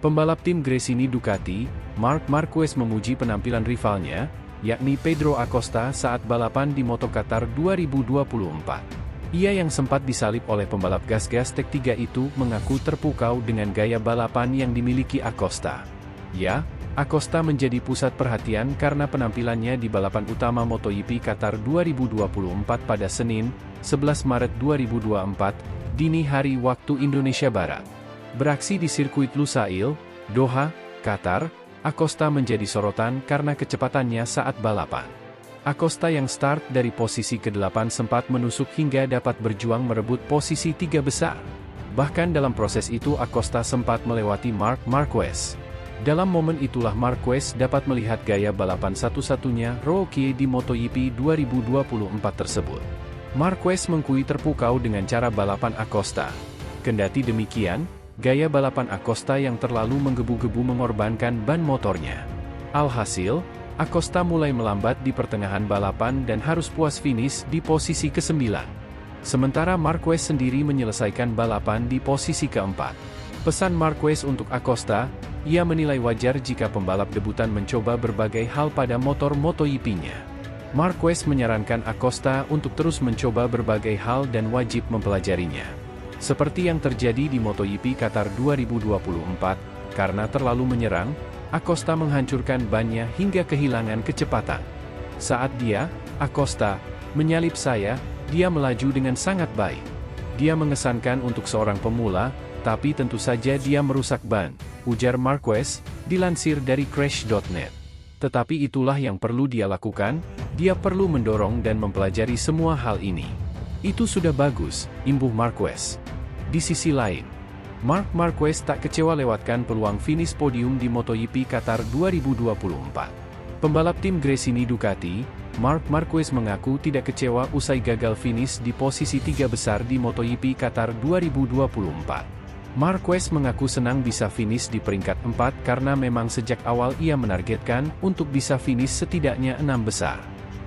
Pembalap tim Gresini Ducati, Marc Marquez memuji penampilan rivalnya, yakni Pedro Acosta saat balapan di Moto Qatar 2024. Ia yang sempat disalip oleh pembalap gas-gas Tech 3 itu mengaku terpukau dengan gaya balapan yang dimiliki Acosta. Ya, Acosta menjadi pusat perhatian karena penampilannya di balapan utama MotoGP Qatar 2024 pada Senin, 11 Maret 2024, dini hari waktu Indonesia Barat. Beraksi di sirkuit Lusail, Doha, Qatar, Acosta menjadi sorotan karena kecepatannya saat balapan. Acosta yang start dari posisi ke-8 sempat menusuk hingga dapat berjuang merebut posisi 3 besar. Bahkan dalam proses itu Acosta sempat melewati Marc Marquez. Dalam momen itulah Marquez dapat melihat gaya balapan satu-satunya rookie di MotoGP 2024 tersebut. Marquez mengakui terpukau dengan cara balapan Acosta. Kendati demikian, gaya balapan Acosta yang terlalu menggebu-gebu mengorbankan ban motornya. Alhasil, Acosta mulai melambat di pertengahan balapan dan harus puas finish di posisi ke-9. Sementara Marquez sendiri menyelesaikan balapan di posisi ke-4. Pesan Marquez untuk Acosta, ia menilai wajar jika pembalap debutan mencoba berbagai hal pada motor MotoGP-nya. Marquez menyarankan Acosta untuk terus mencoba berbagai hal dan wajib mempelajarinya. Seperti yang terjadi di MotoGP Qatar 2024, karena terlalu menyerang, Acosta menghancurkan bannya hingga kehilangan kecepatan. Saat dia, Acosta, menyalip saya, dia melaju dengan sangat baik. Dia mengesankan untuk seorang pemula, tapi tentu saja dia merusak ban, ujar Marquez, dilansir dari Crash.net. Tetapi itulah yang perlu dia lakukan, dia perlu mendorong dan mempelajari semua hal ini. Itu sudah bagus, imbuh Marquez. Di sisi lain, Marc Marquez tak kecewa lewatkan peluang finish podium di MotoGP Qatar 2024. Pembalap tim Gresini Ducati, Marc Marquez mengaku tidak kecewa usai gagal finish di posisi 3 besar di MotoGP Qatar 2024. Marquez mengaku senang bisa finish di peringkat 4 karena memang sejak awal ia menargetkan untuk bisa finish setidaknya 6 besar.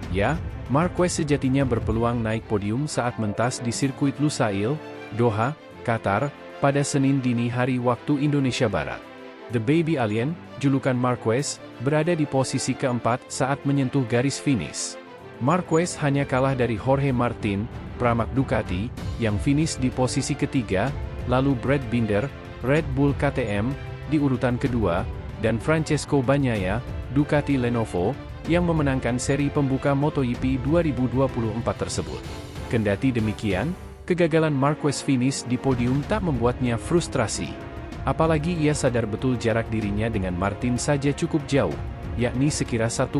Ya, Marquez sejatinya berpeluang naik podium saat mentas di sirkuit Lusail, Doha, Qatar, pada Senin dini hari waktu Indonesia Barat. The Baby Alien, julukan Marquez, berada di posisi ke-4 saat menyentuh garis finish. Marquez hanya kalah dari Jorge Martin, Pramac Ducati, yang finish di posisi ke-3, lalu Brad Binder, Red Bull KTM, di urutan kedua, dan Francesco Bagnaia, Ducati Lenovo, yang memenangkan seri pembuka MotoGP 2024 tersebut. Kendati demikian, kegagalan Marquez finish di podium tak membuatnya frustrasi. Apalagi ia sadar betul jarak dirinya dengan Martin saja cukup jauh, yakni sekira 1,5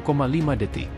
detik.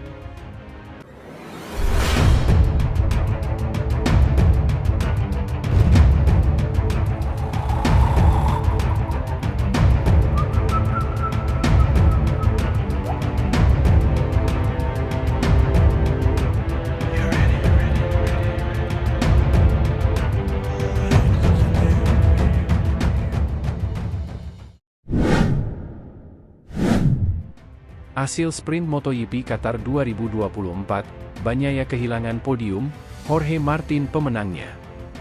Hasil sprint MotoGP Qatar 2024, Bagnaia kehilangan podium, Jorge Martin pemenangnya.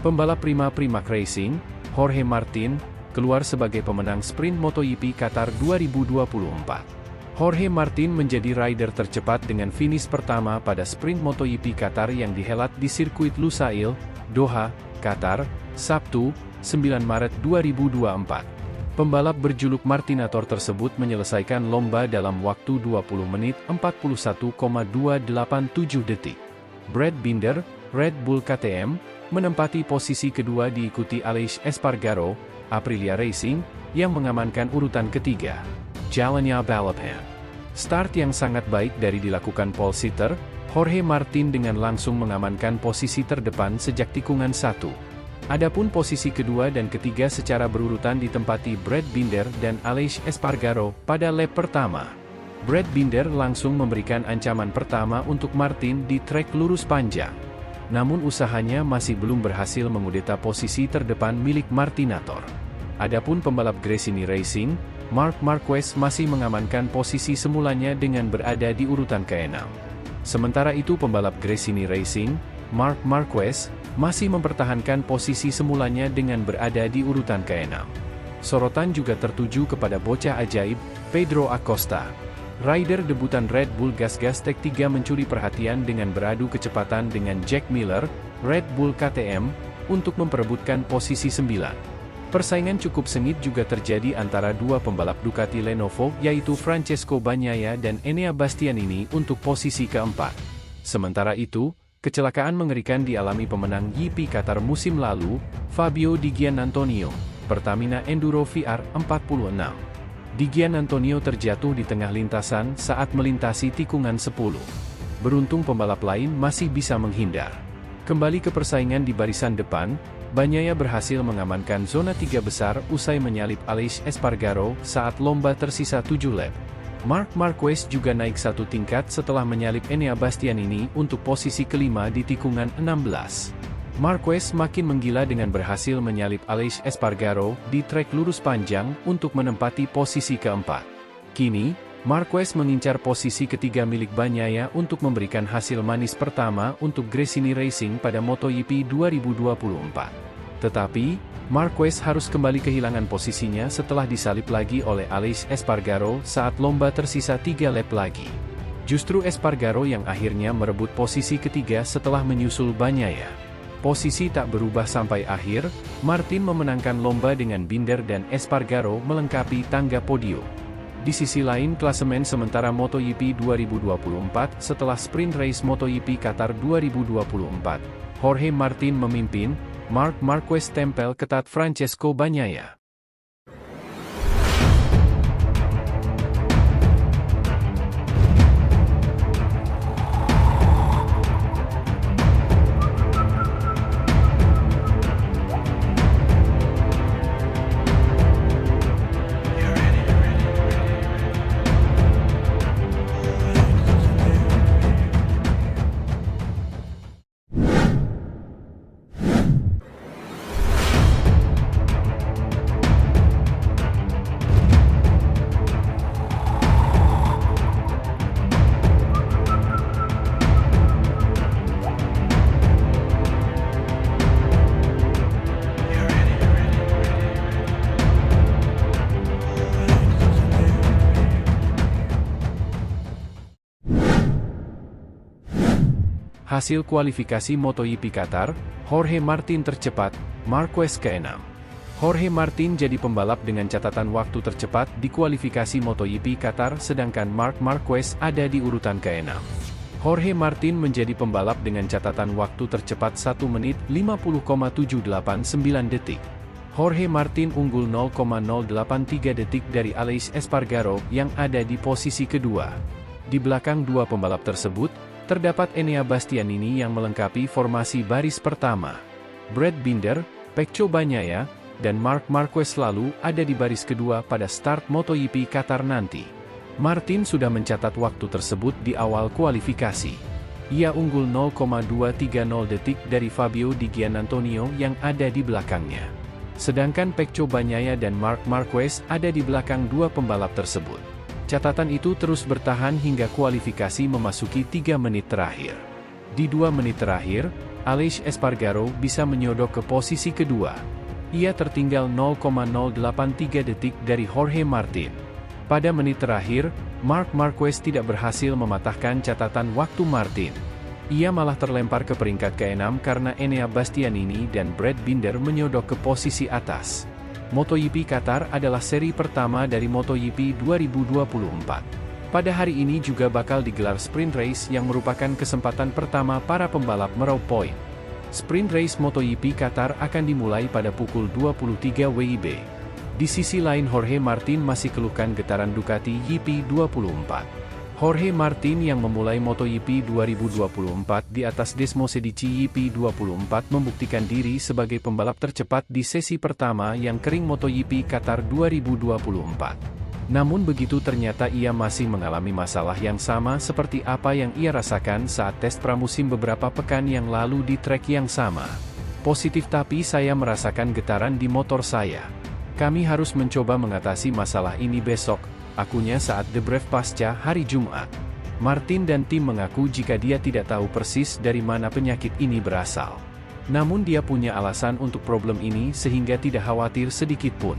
Pembalap Pramac Racing, Jorge Martin, keluar sebagai pemenang sprint MotoGP Qatar 2024. Jorge Martin menjadi rider tercepat dengan finish pertama pada sprint MotoGP Qatar yang dihelat di sirkuit Lusail, Doha, Qatar, Sabtu, 9 Maret 2024. Pembalap berjuluk Martinator tersebut menyelesaikan lomba dalam waktu 20 menit 41,287 detik. Brad Binder, Red Bull KTM, menempati posisi kedua diikuti Aleix Espargaro, Aprilia Racing, yang mengamankan urutan ketiga. Jalannya balapan. Start yang sangat baik dari dilakukan pole sitter, Jorge Martin dengan langsung mengamankan posisi terdepan sejak tikungan 1. Adapun posisi kedua dan ketiga secara berurutan ditempati Brad Binder dan Aleix Espargaro pada lap pertama. Brad Binder langsung memberikan ancaman pertama untuk Martin di trek lurus panjang. Namun usahanya masih belum berhasil mengudeta posisi terdepan milik Martinator. Adapun pembalap Gresini Racing, Marc Marquez masih mengamankan posisi semulanya dengan berada di urutan ke-6. Sementara itu pembalap Gresini Racing, Marc Marquez, masih mempertahankan posisi semulanya dengan berada di urutan ke-6. Sorotan juga tertuju kepada bocah ajaib, Pedro Acosta. Rider debutan Red Bull gas-gas Tech 3 mencuri perhatian dengan beradu kecepatan dengan Jack Miller, Red Bull KTM, untuk memperebutkan posisi 9. Persaingan cukup sengit juga terjadi antara dua pembalap Ducati Lenovo yaitu Francesco Bagnaia dan Enea Bastianini untuk posisi keempat. Sementara itu, kecelakaan mengerikan dialami pemenang GP Qatar musim lalu, Fabio Di Giannantonio, Pertamina Enduro VR46. Di Giannantonio terjatuh di tengah lintasan saat melintasi tikungan 10. Beruntung pembalap lain masih bisa menghindar. Kembali ke persaingan di barisan depan, Bagnaia berhasil mengamankan zona 3 besar usai menyalip Aleix Espargaro saat lomba tersisa 7 lap. Marc Marquez juga naik satu tingkat setelah menyalip Enea Bastianini untuk posisi kelima di tikungan 16. Marquez makin menggila dengan berhasil menyalip Aleix Espargaro di trek lurus panjang untuk menempati posisi keempat. Kini, Marquez mengincar posisi ketiga milik Bagnaia untuk memberikan hasil manis pertama untuk Gresini Racing pada MotoGP 2024. Tetapi, Marquez harus kembali kehilangan posisinya setelah disalip lagi oleh Aleix Espargaro saat lomba tersisa 3 lap lagi. Justru Espargaro yang akhirnya merebut posisi ketiga setelah menyusul Bagnaia. Posisi tak berubah sampai akhir, Martin memenangkan lomba dengan Binder dan Espargaro melengkapi tangga podium. Di sisi lain klasemen sementara MotoGP 2024 setelah sprint race MotoGP Qatar 2024, Jorge Martin memimpin, Marc Marquez tempel ketat Francesco Bagnaia. Hasil kualifikasi MotoGP Qatar, Jorge Martin tercepat, Marquez ke-6. Jorge Martin jadi pembalap dengan catatan waktu tercepat di kualifikasi MotoGP Qatar sedangkan Marc Marquez ada di urutan ke-6. Jorge Martin menjadi pembalap dengan catatan waktu tercepat 1 menit 50,789 detik. Jorge Martin unggul 0,083 detik dari Aleix Espargaro yang ada di posisi kedua. Di belakang dua pembalap tersebut, terdapat Enea Bastianini yang melengkapi formasi baris pertama. Brad Binder, Pecco Bagnaia, dan Marc Marquez selalu ada di baris kedua pada start MotoGP Qatar nanti. Martin sudah mencatat waktu tersebut di awal kualifikasi. Ia unggul 0,230 detik dari Fabio Di Giannantonio yang ada di belakangnya. Sedangkan Pecco Bagnaia dan Marc Marquez ada di belakang dua pembalap tersebut. Catatan itu terus bertahan hingga kualifikasi memasuki 3 menit terakhir. Di 2 menit terakhir, Aleix Espargaro bisa menyodok ke posisi kedua. Ia tertinggal 0,083 detik dari Jorge Martin. Pada menit terakhir, Marc Marquez tidak berhasil mematahkan catatan waktu Martin. Ia malah terlempar ke peringkat ke-6 karena Enea Bastianini dan Brad Binder menyodok ke posisi atas. MotoGP Qatar adalah seri pertama dari MotoGP 2024. Pada hari ini juga bakal digelar sprint race yang merupakan kesempatan pertama para pembalap meraup poin. Sprint race MotoGP Qatar akan dimulai pada pukul 23 WIB. Di sisi lain Jorge Martin masih keluhkan getaran Ducati GP24. Jorge Martin yang memulai MotoGP 2024 di atas Desmosedici GP24 membuktikan diri sebagai pembalap tercepat di sesi pertama yang kering MotoGP Qatar 2024. Namun begitu ternyata ia masih mengalami masalah yang sama seperti apa yang ia rasakan saat tes pramusim beberapa pekan yang lalu di trek yang sama. Positif tapi saya merasakan getaran di motor saya. Kami harus mencoba mengatasi masalah ini besok, akunya saat debrief pasca hari Jumat. Martin dan tim mengaku jika dia tidak tahu persis dari mana penyakit ini berasal. Namun dia punya alasan untuk problem ini sehingga tidak khawatir sedikit pun.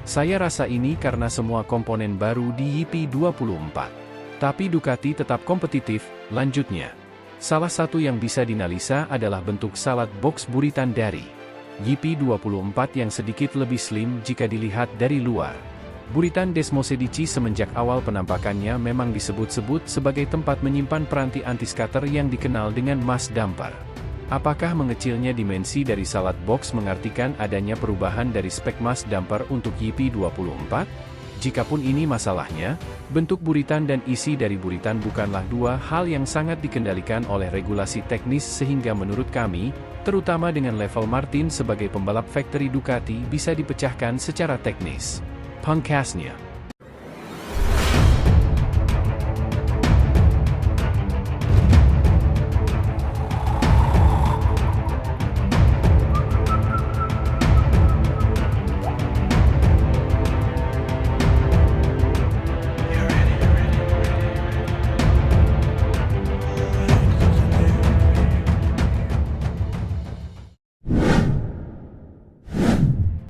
Saya rasa ini karena semua komponen baru di YP24. Tapi Ducati tetap kompetitif, lanjutnya. Salah satu yang bisa dinalisa adalah bentuk salad box buritan dari YP24 yang sedikit lebih slim jika dilihat dari luar. Buritan Desmosedici semenjak awal penampakannya memang disebut-sebut sebagai tempat menyimpan peranti anti-scatter yang dikenal dengan mass damper. Apakah mengecilnya dimensi dari salad box mengartikan adanya perubahan dari spek mass damper untuk YP24? Jikapun ini masalahnya, bentuk buritan dan isi dari buritan bukanlah dua hal yang sangat dikendalikan oleh regulasi teknis sehingga menurut kami, terutama dengan level Martin sebagai pembalap factory Ducati bisa dipecahkan secara teknis. Pungkasnya.